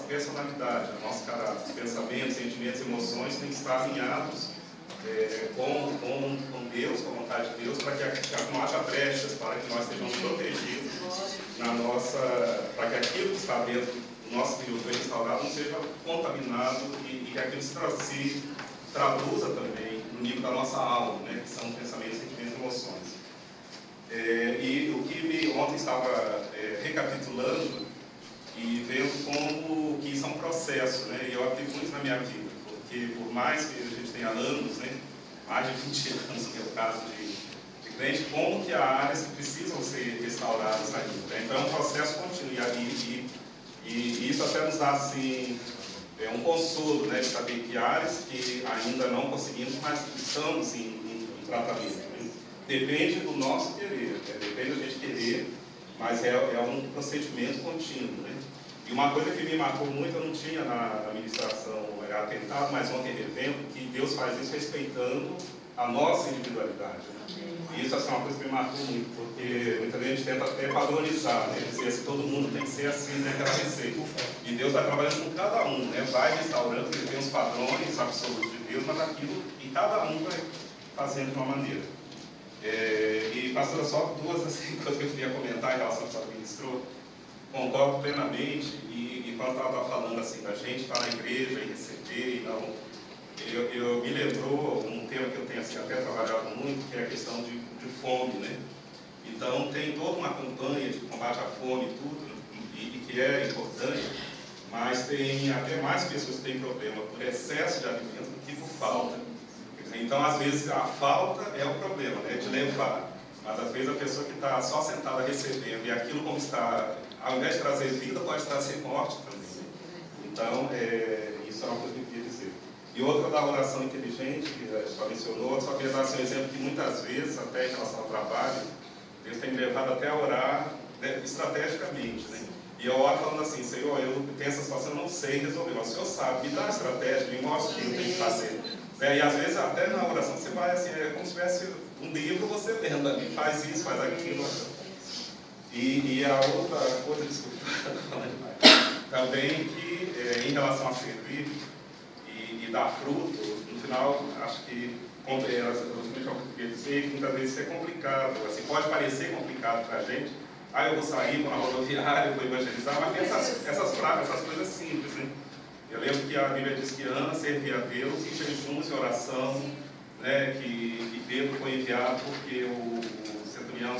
personalidade, o nosso caráter, pensamentos, sentimentos, emoções têm que estar alinhados com Deus, com a vontade de Deus, para que não haja brechas, para que nós estejamos protegidos para que aquilo que está dentro do nosso Deus bem restaurado não seja contaminado e que aquilo se traduza também no nível da nossa alma, né, que são pensamentos, sentimentos e emoções. E o que ontem estava recapitulando e vendo como que isso é um processo, né, e eu aplico muito na minha vida, porque por mais que a gente tenha anos, né, mais de 20 anos, que é o caso de crente, como que há áreas que precisam ser restauradas ainda, né? Então é um processo contínuo, e isso até nos dá assim, um consolo, né, de saber que áreas que ainda não conseguimos, mas estamos em tratamento, né? Depende do nosso querer, né? Depende da gente querer, mas é um procedimento contínuo, né? E uma coisa que me marcou muito, eu não tinha na ministração atentado, mas ontem revendo, que Deus faz isso respeitando a nossa individualidade, né? E isso assim, é uma coisa que me marcou muito, porque muita gente tenta até padronizar, né? Dizer assim, todo mundo tem que ser assim, né? Aquela receita. E Deus está trabalhando com cada um, né? Vai restaurando, ele tem os padrões absolutos de Deus, mas aquilo, e cada um vai fazendo de uma maneira. E pastora, só duas assim, coisas que eu queria comentar em relação ao que você ministrou. Concordo plenamente, e quando ela estava falando assim, da gente estar na igreja e receber, e não, eu me lembrou um tema que eu tenho assim, até trabalhado muito, que é a questão de fome, né? Então tem toda uma campanha de combate à fome e tudo, e que é importante, mas tem até mais pessoas que têm problema por excesso de alimento do que por falta. Então, às vezes, a falta é o problema, né, de levar, mas às vezes a pessoa que está só sentada recebendo, e aquilo como está, ao invés de trazer vida, pode trazer morte também. Então, isso é uma coisa que eu queria dizer. E outra da oração inteligente, que a gente mencionou, só queria dar um exemplo que muitas vezes, até em relação ao trabalho, Deus tem me levado até a orar, né, estrategicamente, né? E eu oro falando assim, Senhor, eu tenho essa situação, eu não sei resolver, mas o Senhor sabe, me dá a estratégia, me mostra o que eu tenho que fazer. E às vezes até na oração você vai assim, é como se tivesse um livro, você lendo ali, faz isso, faz aquilo. E a outra coisa, desculpa, também que em relação a servir e dar fruto, no final, acho que, como eu queria dizer, que muitas vezes isso é complicado, assim, pode parecer complicado para a gente. Eu vou sair, vou na rodoviária, vou evangelizar, mas tem essas coisas simples, né? Eu lembro que a Bíblia diz que Ana servia a Deus em jejuns e oração, né, que Pedro foi enviado porque o centurião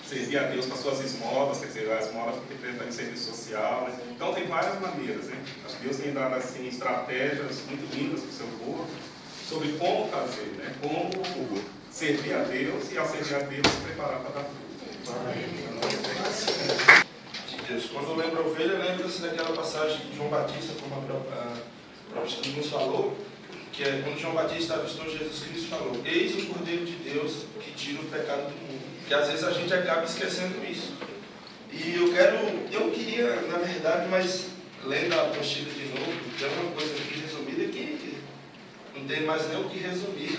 servia a Deus com as suas esmolas, quer dizer, a esmola porque está em serviço social, né? Então tem várias maneiras, né? Acho que Deus tem dado assim, estratégias muito lindas para o seu povo sobre como fazer, né? Como servir a Deus e ao servir a Deus se preparar para dar fruto. Deus. Quando eu lembro a ovelha, lembra-se daquela passagem de João Batista, como a própria nos falou, que é quando João Batista avistou Jesus Cristo, falou: eis o Cordeiro de Deus que tira o pecado do mundo. Que às vezes a gente acaba esquecendo isso. E eu queria, na verdade, mas lendo a apostila de novo, tem uma coisa aqui resumida que não tem mais nem o que resumir.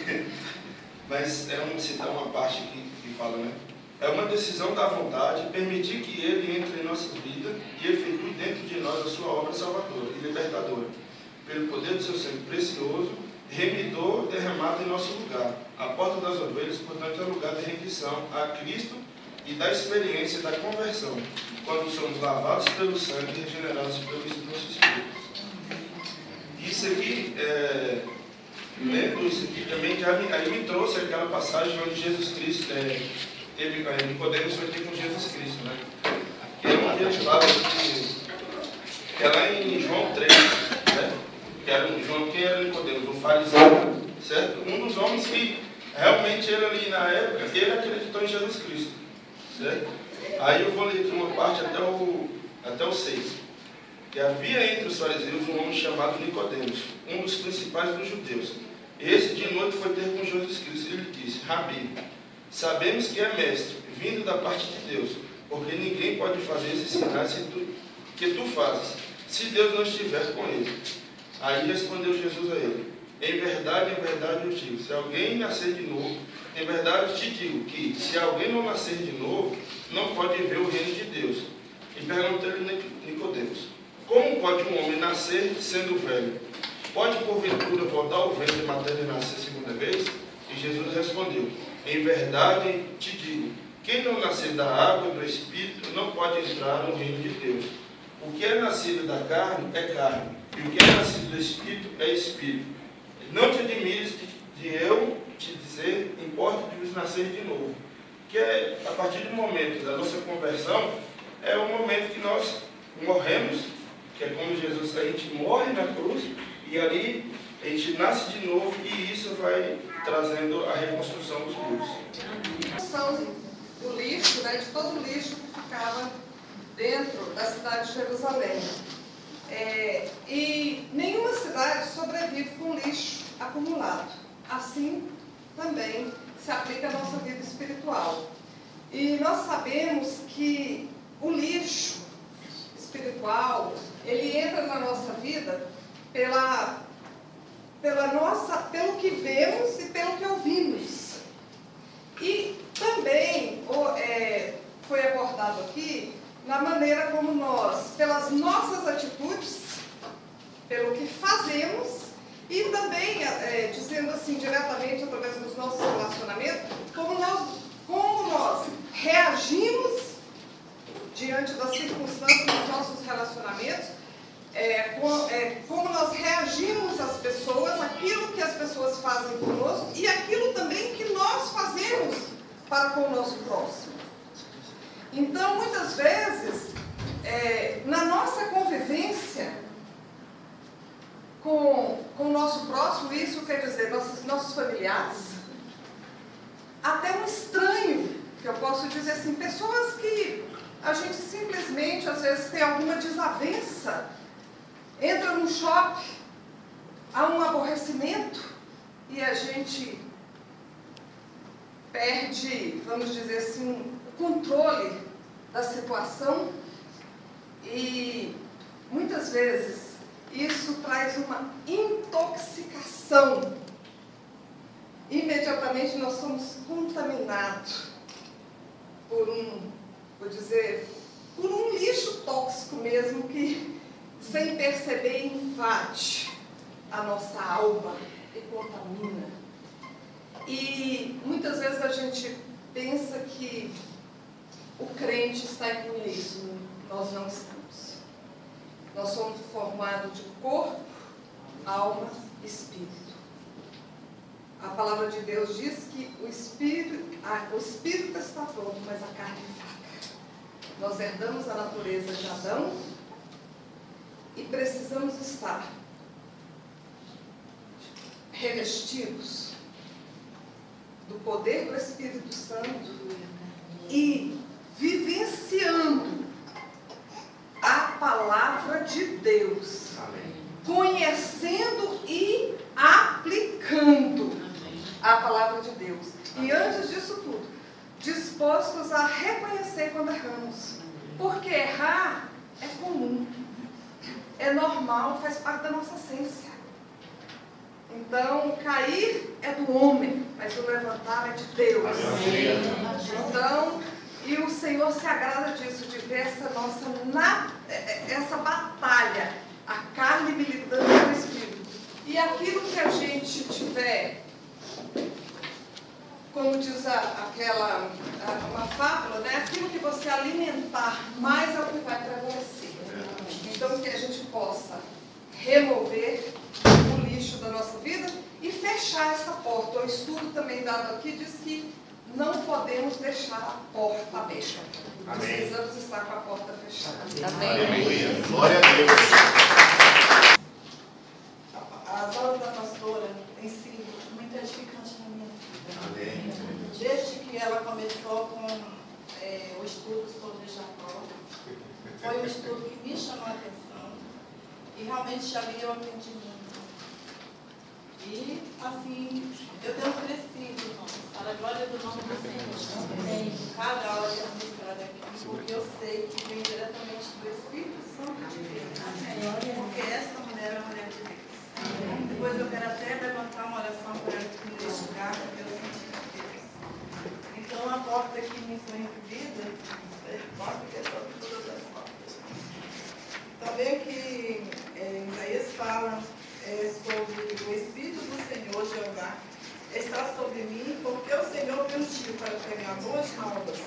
Mas citar uma parte que fala, né? É uma decisão da vontade permitir que Ele entre em nossa vida e efetue dentro de nós a sua obra salvadora e libertadora, pelo poder do seu sangue precioso, remidor derramado em nosso lugar. A porta das ovelhas, portanto, é o lugar de rendição a Cristo e da experiência da conversão, quando somos lavados pelo sangue e regenerados pelo nosso Espírito. Isso aqui, lembro isso aqui também, aí me trouxe aquela passagem onde Jesus Cristo Nicodemos foi ter com Jesus Cristo, né? Que é onde ele fala que é lá em João 3, né? Quem era Nicodemos? Um fariseu, certo? Um dos homens que realmente ele ali na época, ele acreditou em Jesus Cristo, certo? Aí eu vou ler aqui uma parte até o 6. Que havia entre os fariseus um homem chamado Nicodemos, um dos principais dos judeus. Esse de noite foi ter com Jesus Cristo e ele disse: Rabi, sabemos que é mestre, vindo da parte de Deus, porque ninguém pode fazer esses sinais que tu fazes, se Deus não estiver com ele. Aí respondeu Jesus a ele: em verdade eu digo, se alguém nascer de novo, em verdade te digo que, se alguém não nascer de novo, não pode ver o reino de Deus. E perguntou-lhe Nicodemos: Como pode um homem nascer sendo velho? Pode, porventura, voltar ao ventre materno e nascer segunda vez? E Jesus respondeu: em verdade te digo, quem não nascer da água e do Espírito não pode entrar no reino de Deus. O que é nascido da carne é carne, e o que é nascido do Espírito é Espírito. Não te admires de eu te dizer, importa-te nascer de novo. Que é, a partir do momento da nossa conversão, é o momento que nós morremos, que é como Jesus, a gente morre na cruz, e ali a gente nasce de novo, e isso vai trazendo a reconstrução dos grupos. Do lixo, né, de todo o lixo que ficava dentro da cidade de Jerusalém. E nenhuma cidade sobrevive com lixo acumulado. Assim também se aplica à nossa vida espiritual. E nós sabemos que o lixo espiritual, ele entra na nossa vida pelo que vemos e pelo que ouvimos. E também foi abordado aqui na maneira como nós, pelas nossas atitudes, pelo que fazemos, e também, dizendo assim diretamente através dos nossos relacionamentos, como nós reagimos diante das circunstâncias dos nossos relacionamentos, como nós reagimos às pessoas, aquilo que as pessoas fazem conosco e aquilo também que nós fazemos para com o nosso próximo. Então, muitas vezes, na nossa convivência com o nosso próximo, isso quer dizer nossos familiares, até um estranho, que eu posso dizer assim, pessoas que a gente simplesmente, às vezes, tem alguma desavença, entra num choque, há um aborrecimento e a gente perde, vamos dizer assim, o controle da situação, e muitas vezes isso traz uma intoxicação. Imediatamente nós somos contaminados por um lixo tóxico mesmo, que sem perceber invade a nossa alma e contamina. E muitas vezes a gente pensa que o crente está imune a isso. Nós não estamos. Nós somos formados de corpo, alma e espírito. A palavra de Deus diz que o espírito está pronto, mas a carne é fraca. Nós herdamos a natureza de Adão e precisamos estar revestidos do poder do Espírito Santo e vivenciando a palavra de Deus. Amém. Conhecendo e aplicando a palavra de Deus. E antes disso tudo, dispostos a reconhecer quando erramos. Porque errar é comum, é normal, faz parte da nossa essência. Então, cair é do homem, mas o levantar é de Deus. Então, e o Senhor se agrada disso, de ver essa batalha, a carne militando com o Espírito. E aquilo que a gente tiver, como diz uma fábula, né? Aquilo que você alimentar mais é o que vai prevalecer. Então, que a gente possa remover o lixo da nossa vida e fechar essa porta. O estudo também dado aqui diz que não podemos deixar a porta aberta. Amém. Precisamos estar com a porta fechada. Amém. Aleluia. Glória a Deus. As aulas da pastora têm sido muito edificantes na minha vida. Amém. Desde que ela começou com o estudo sobre Jacó, foi um estudo que me chamou a atenção e realmente já me deu entendimento. E, assim, eu tenho crescido, irmãos, para a glória do nome do Senhor. Amém. Cada hora ministrada aqui, porque eu sei que vem diretamente do Espírito Santo de Deus. Amém. Porque essa mulher é uma mulher de Deus. Amém. Depois eu quero até levantar uma oração para neste lugar, porque eu senti de Deus. Então, a porta que me foi incluída, é porta que é sobre todas as portas. Também que fala sobre o Espírito do Senhor, Jeová, está sobre mim, porque o Senhor me ungiu para pregar boas novas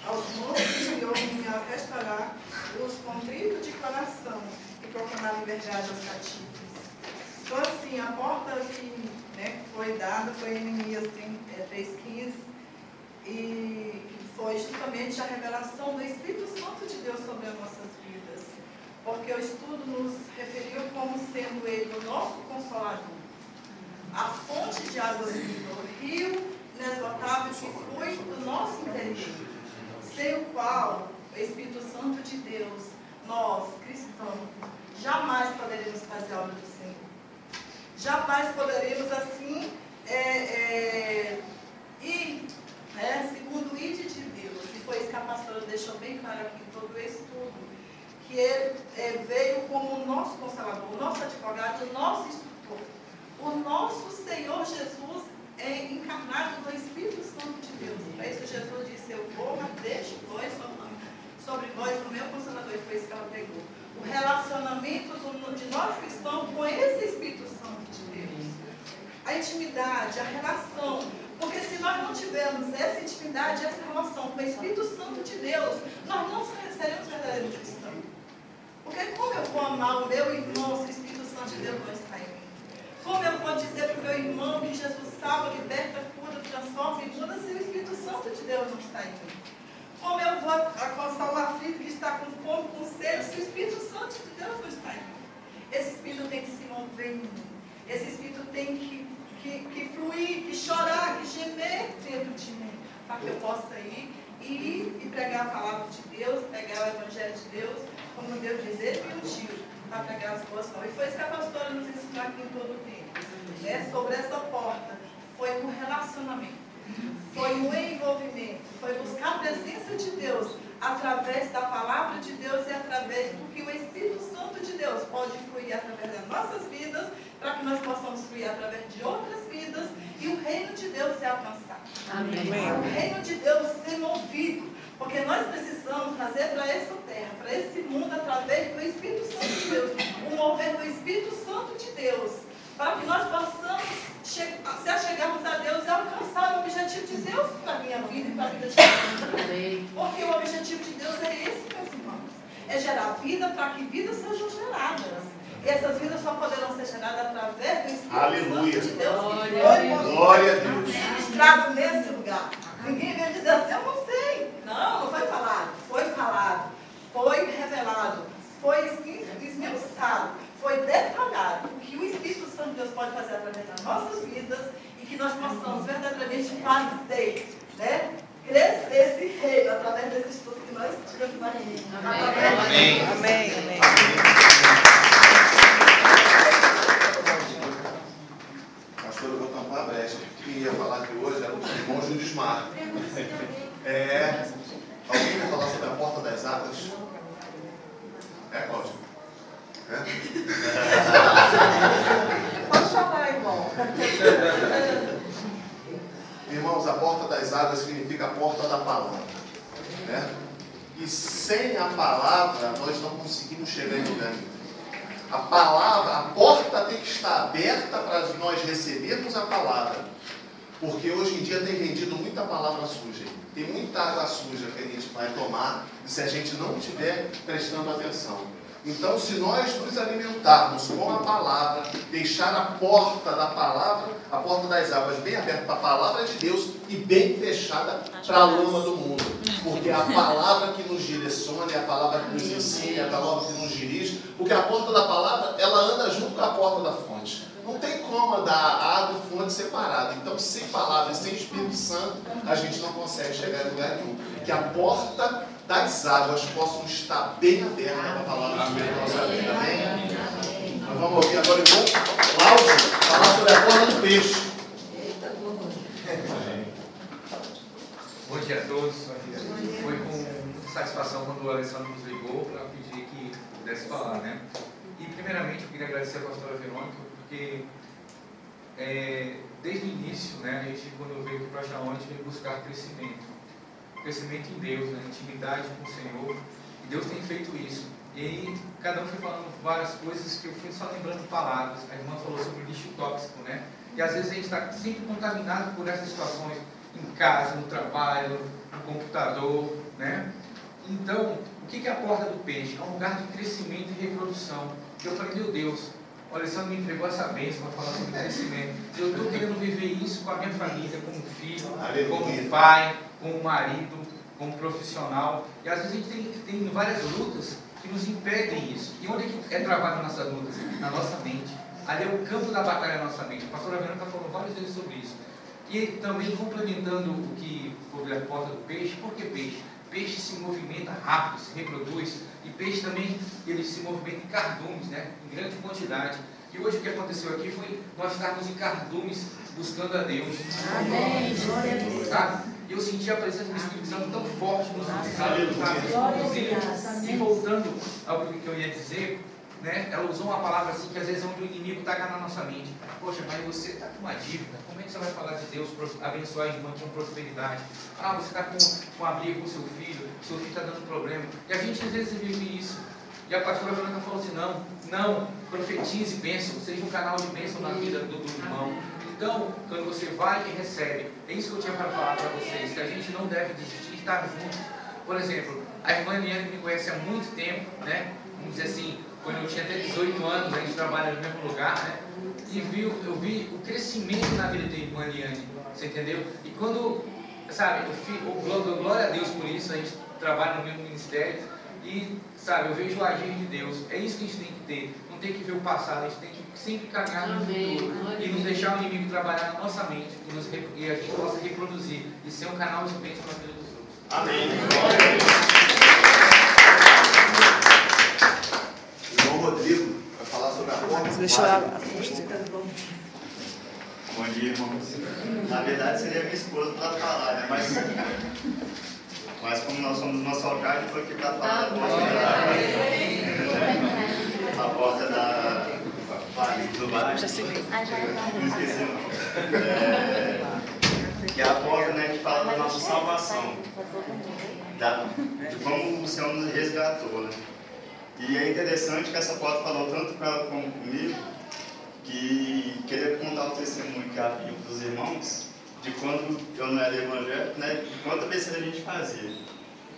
aos mansos e enviou-me a restaurar os contritos de coração e proclamar liberdade aos cativos. Então, assim, a porta que foi dada foi em Neemias 3,15, e foi justamente a revelação do Espírito Santo de Deus sobre as nossas vidas. Porque o estudo nos referiu como sendo ele o nosso consolador, a fonte de águas vivas, o rio inesgotável que flui do nosso interior, sem o qual o Espírito Santo de Deus, nós, cristãos, jamais poderíamos fazer a obra do Senhor. Jamais poderíamos, assim, ir, segundo o ide de Deus. E foi isso que a pastora deixou bem claro aqui em todo o estudo, que ele veio como o nosso consolador, o nosso advogado, o nosso instrutor, o nosso Senhor Jesus encarnado no Espírito Santo de Deus. Para isso Jesus disse: eu vou, mas deixo vós sobre vós o meu consolador. E foi isso que ela pregou. O relacionamento de nós cristãos com esse Espírito Santo de Deus. A intimidade, a relação. Porque se nós não tivermos essa intimidade, essa relação com o Espírito Santo de Deus, nós não seremos verdadeiros cristãos. Porque como eu vou amar o meu irmão se o Espírito Santo de Deus não está em mim? Como eu vou dizer para o meu irmão que Jesus salva, liberta, cura, transforma e muda se o Espírito Santo de Deus não está em mim? Como eu vou alcançar um aflito que está com fome, com sede, se o Espírito Santo de Deus não está em mim? Esse Espírito tem que se mover em mim. Esse Espírito tem que fluir, que chorar, que gemer dentro de mim, para que eu possa ir e pregar a palavra de Deus, pregar o Evangelho de Deus, como Deus diz, ele me ungiu para pregar as boas novas. E foi isso que a pastora nos ensinou aqui em todo o tempo, sobre essa porta. Foi um relacionamento, foi um envolvimento, foi buscar a presença de Deus através da palavra de Deus e através do que o Espírito Santo de Deus pode fluir através das nossas vidas, para que nós possamos fluir através de outras vidas e o reino de Deus ser alcançado. Amém. O reino de Deus ser movido, porque nós precisamos trazer para essa terra, para esse mundo, através do Espírito Santo de Deus, o mover do Espírito Santo de Deus, para que nós possamos se achegarmos a Deus e alcançar o objetivo de Deus para a minha vida e para a vida de Deus. Porque o objetivo de Deus é esse, meus irmãos. É gerar vida para que vidas sejam geradas. E essas vidas só poderão ser geradas através do Espírito Santo de Deus. Glória a Deus. Ministrado nesse lugar. Ninguém veio dizer assim: eu não sei. Não foi falado. Foi falado. Foi revelado. Foi esmiuçado. Foi detalhado o que o Espírito Santo de Deus pode fazer através das nossas vidas e que nós possamos verdadeiramente fazer, crescer esse reino através desse estudo que nós tivemos aqui. Amém. Amém. Amém. Pastor, eu vou tampar a brecha. Quem ia falar que hoje era o irmão Júlio Smar. Alguém vai falar sobre a porta das águas? Cláudio? Pode chamar, irmão. Irmãos, a porta das águas significa a porta da palavra. E sem a palavra, nós não conseguimos chegar em lugar nenhum. A palavra, a porta tem que estar aberta para nós recebermos a palavra. Porque hoje em dia tem vendido muita palavra suja. Tem muita água suja que a gente vai tomar se a gente não estiver prestando atenção. Então, se nós nos alimentarmos com a palavra, deixar a porta da palavra, a porta das águas bem aberta para a palavra de Deus e bem fechada para a lama do mundo. Porque é a palavra que nos direciona, é a palavra que nos ensina, é a palavra que nos dirige. Porque a porta da palavra, ela anda junto com a porta da fonte. Não tem como andar a água e fonte separada. Então, sem palavra e sem Espírito Santo, a gente não consegue chegar em lugar nenhum. Que a porta das águas possam estar bem abertas para a palavra de Deus na nossa vida. Amém? Nós vamos ouvir agora o irmão Cláudio falar sobre a porta do peixe. Bom dia a todos. Foi com satisfação quando o Alessandro nos ligou para pedir que pudesse falar, E primeiramente eu queria agradecer a pastora Verônica, porque desde o início, a gente, quando eu veio aqui para Jaú, a gente veio buscar crescimento em Deus, intimidade com o Senhor, e Deus tem feito isso. E cada um foi falando várias coisas que eu fui só lembrando palavras. A irmã falou sobre lixo tóxico, né? E às vezes a gente está sempre contaminado por essas situações, em casa, no trabalho, no computador, né? Então, o que é a porta do peixe? É um lugar de crescimento e reprodução. Eu falei, meu Deus, o Alessandro me entregou essa bênção para falar sobre crescimento. Eu estou querendo viver isso com a minha família, como filho, como pai, como marido, como profissional. E às vezes a gente tem várias lutas que nos impedem isso. E onde é travado nossas lutas? Na nossa mente. Ali é o campo da batalha da nossa mente. A pastora Verônica está falando várias vezes sobre isso. E também complementando o que sobre a porta do peixe. Por que peixe? Peixe se movimenta rápido, se reproduz. E peixe também, ele se movimenta em cardumes, né? Em grande quantidade. E hoje o que aconteceu aqui foi nós estarmos em cardumes buscando a Deus. Amém. Glória a Deus. Tá? Eu senti a presença do Espírito Santo tão forte nos Glória. E voltando ao que eu ia dizer, né? Ela usou uma palavra assim que às vezes é onde o inimigo está na nossa mente. Poxa, mas você está com uma dívida, como é que você vai falar de Deus, abençoar a irmã com prosperidade? Ah, você está com uma briga com seu filho está dando problema. E a gente às vezes vive isso. E a pastora Verônica falou assim, não, profetize bênção, seja um canal de bênção na vida do irmão. Então, quando você vai e recebe, é isso que eu tinha para falar para vocês, que a gente não deve desistir de estar juntos. Por exemplo, a irmã Eliane me conhece há muito tempo, né? Vamos dizer assim, quando eu tinha até 18 anos, a gente trabalha no mesmo lugar, né? E eu vi o crescimento na vida da irmã Eliane, você entendeu? E quando, sabe, glória a Deus por isso, a gente trabalha no mesmo ministério, e, sabe, eu vejo o agir de Deus. É isso que a gente tem que ter. Não tem que ver o passado, a gente tem que sempre caminhar no futuro. E não deixar o inimigo trabalhar na nossa mente. E a gente possa reproduzir e ser um canal de bênção na vida dos outros. Amém. João Rodrigo vai falar sobre a porta. Deixa eu Bom dia, irmãos. Na verdade seria minha esposa para falar, né? Mas como nós somos uma só carne, foi aqui para falar a porta do bairro. Não esqueci não. Que é a porta, né, que fala da nossa salvação. De como o Senhor nos resgatou, né? E é interessante que essa porta falou tanto com ela como comigo, que queria contar o testemunho que havia para os irmãos, de quando eu não era evangélico, né? E quanta besteira a gente fazia.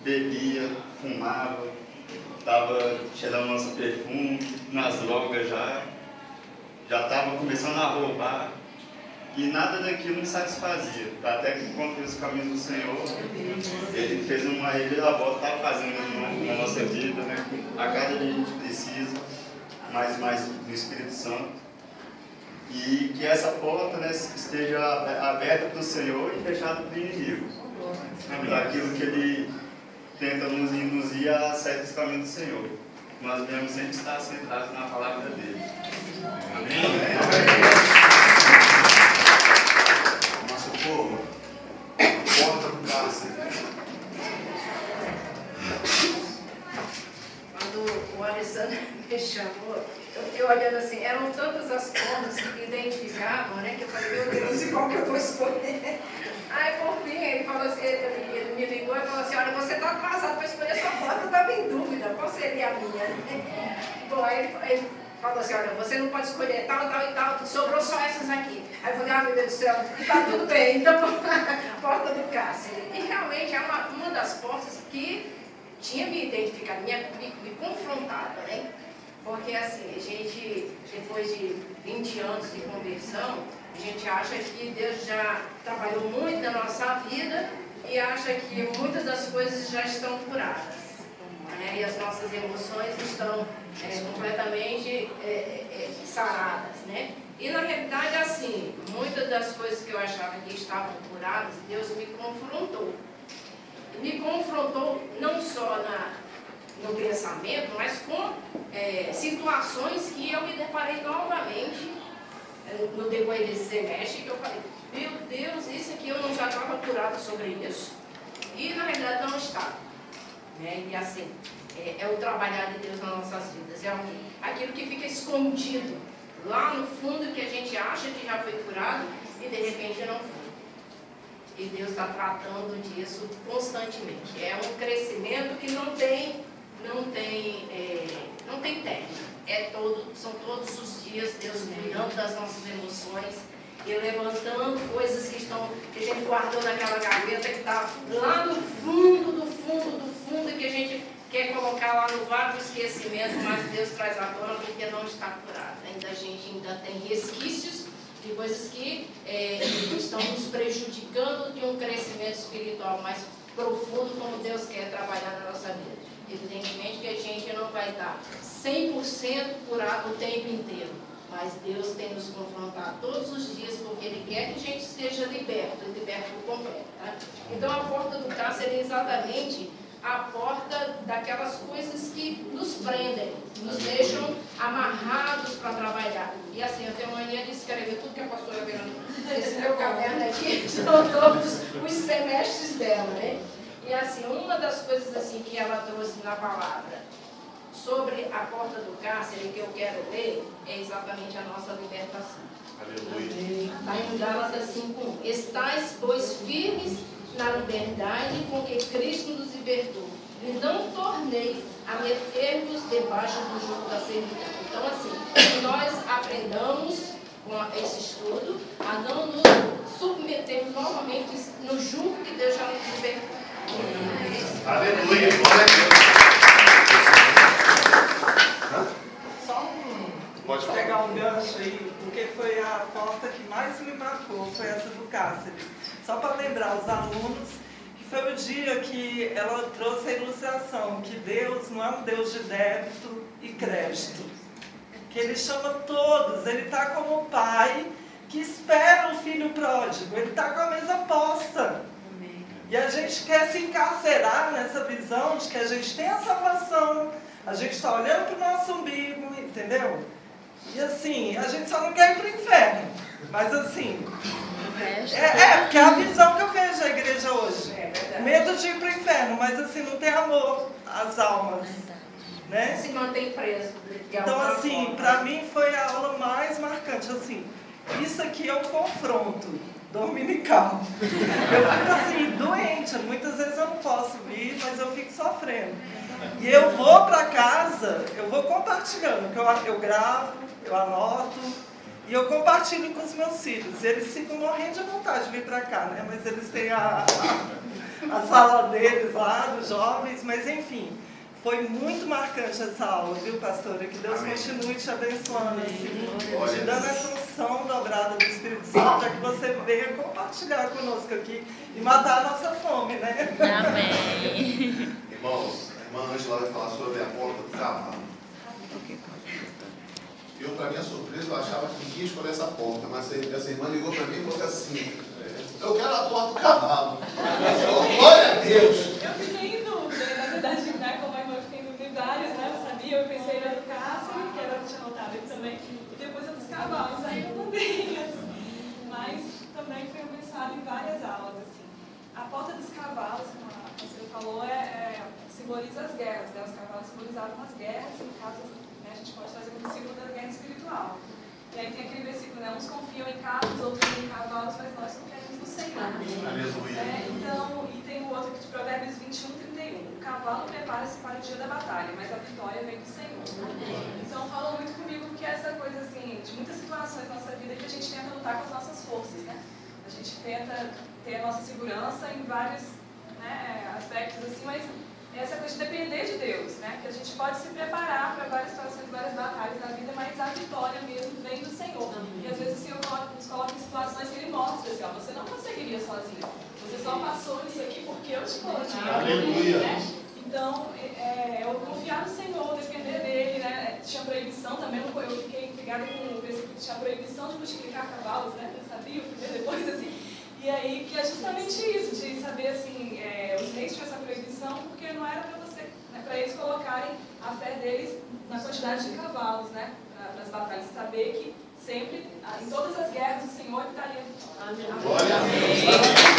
Bebia, fumava, estava cheirando nosso perfume, nas drogas já estava começando a roubar, e nada daquilo me satisfazia. Até que encontrei os caminhos do Senhor, Ele fez uma reviravolta, está fazendo na nossa vida, né? A cada dia a gente precisa mais do Espírito Santo. E que essa porta, né, esteja aberta para o Senhor e fechada para o inimigo. Daquilo que Ele tenta nos induzir a sair dos caminhos do Senhor. Nós devemos sempre estar sentados na palavra dele. Amém? Nosso povo, porta do cárcere. Quando o Alessandro me chamou, eu olhando assim, eram tantas as portas que identificavam, né? Que eu falei, meu Deus, e qual que eu vou escolher? Aí, por fim, ele falou assim, ele me ligou e falou assim, olha, você está atrasado para escolher sua porta, eu estava em dúvida, qual seria a minha? Bom, aí ele falou assim, olha, você não pode escolher tal, tal e tal, sobrou só essas aqui. Aí eu falei, ah, meu Deus do céu, está tudo bem, então, porta do cárcere. E realmente é uma das portas que tinha me identificado, me confrontado, né? Porque assim, a gente, depois de 20 anos de conversão, a gente acha que Deus já trabalhou muito na nossa vida e acha que muitas das coisas já estão curadas, né? E as nossas emoções estão completamente saradas, né? E na realidade, assim, muitas das coisas que eu achava que estavam curadas, Deus me confrontou. Me confrontou não só no pensamento, mas com situações que eu me deparei novamente no decorrer desse semestre, que eu falei, meu Deus, isso aqui eu não já estava curado sobre isso, e na realidade não estava, né? E assim, é o trabalhar de Deus nas nossas vidas, é aquilo que fica escondido lá no fundo, que a gente acha que já foi curado e de repente não foi. E Deus está tratando disso constantemente. É um crescimento que não tem não tem término. São todos os dias Deus cuidando das nossas emoções e levantando coisas que a gente guardou naquela gaveta que está lá no fundo e que a gente quer colocar lá no vácuo do esquecimento, mas Deus traz à tona porque não está curado. A gente ainda tem resquícios de coisas que estão nos prejudicando de um crescimento espiritual mais profundo, como Deus quer trabalhar na nossa vida. Evidentemente que a gente não vai estar 100% curado o tempo inteiro, mas Deus tem nos confrontado todos os dias, porque Ele quer que a gente seja liberto por completo. Tá? Então a porta do cárcere é exatamente a porta daquelas coisas que nos prendem, nos deixam amarrados para trabalhar. E assim, eu tenho mania de escrever tudo que a pastora Verônica, esse meu caderno aqui, são todos os semestres dela, né? E assim, uma das coisas assim que ela trouxe na palavra sobre a porta do cárcere que eu quero ler é exatamente a nossa libertação. Aleluia. Está em Gálatas 5:1. Estais, pois, firmes na liberdade com que Cristo nos libertou, e não torneis a meter-vos debaixo do jugo da servidão. Então, assim, que nós aprendamos com esse estudo a não nos submetermos novamente no jugo que Deus já nos libertou. Aleluia. Glória a Deus. Só Pode falar. pegar um gancho aí, porque foi a porta que mais me marcou, foi essa do cárcere. Só para lembrar os alunos que foi o dia que ela trouxe a ilustração, que Deus não é um Deus de débito e crédito, que Ele chama todos, Ele está como o pai que espera o filho pródigo, Ele está com a mesa posta. E a gente quer se encarcerar nessa visão de que a gente tem a salvação, a gente está olhando para o nosso umbigo, entendeu? E assim, a gente só não quer ir para o inferno. Mas assim, porque é a visão que eu vejo a igreja hoje. Medo de ir para o inferno, mas assim, não tem amor às almas. Né? Se mantém preso. Então assim, para mim foi a aula mais marcante. Assim, isso aqui é um confronto dominical. Eu fico assim, doente. Muitas vezes eu não posso vir, mas eu fico sofrendo. E eu vou para casa, eu vou compartilhando, porque eu gravo, eu anoto, e eu compartilho com os meus filhos. Eles ficam morrendo de vontade de vir para cá, né? Mas eles têm a sala deles lá, dos jovens, mas enfim. Foi muito marcante essa aula, viu, pastora? Que Deus continue te abençoando, assim, te dando essa unção dobrada do Espírito Santo, para que você venha compartilhar conosco aqui e matar a nossa fome, né? Amém. Irmãos, a irmã Ângela vai falar sobre a porta do cavalo. Eu, para minha surpresa, eu achava que ninguém ia escolher essa porta, mas essa irmã ligou para mim e falou assim: eu quero a porta do cavalo. Glória a Deus! Eu fiquei em dúvida, na verdade, né, como a irmã, eu fiquei em dúvida em várias, né, eu sabia, eu pensei na do cárcere, que era o que tinha notado ele também, e depois a dos cavalos, aí eu mandei, assim, mas também foi pensado em várias aulas, assim. A porta dos cavalos, como a pastora falou, simboliza as guerras, né, os cavalos simbolizavam as guerras, e no caso, né, a gente pode fazer um símbolo da guerra espiritual. E aí tem aquele versículo, né, uns confiam em carros, outros em cavalos, mas nós confiamos no Senhor. Então, e tem o outro aqui de Provérbios 21:31. O cavalo prepara-se para o dia da batalha, mas a vitória vem do Senhor. Então, falou muito comigo que essa coisa, assim, de muitas situações na nossa vida que a gente tenta lutar com as nossas forças, né? A gente tenta ter a nossa segurança em vários, né, aspectos, assim, mas essa coisa de depender de Deus, né? Que a gente pode se preparar para várias situações, várias batalhas na vida, mas a vitória mesmo vem do Senhor. E às vezes o Senhor nos coloca em situações que Ele mostra, assim, ó, você não conseguiria sozinho. Você só passou isso aqui porque eu te coloquei. Aleluia! Né? Então, eu confiar no Senhor, depender dEle, né? Tinha proibição também, eu fiquei intrigada com o versículo que tinha proibição de multiplicar cavalos, né? Eu sabia, eu fui ver depois, assim. E aí, que é justamente isso, de saber, assim, os reis tinham essa proibição porque não era para você, né, para eles colocarem a fé deles na quantidade de cavalos, né, para as batalhas. Saber que sempre, em todas as guerras, o Senhor estaria. Glória a Deus!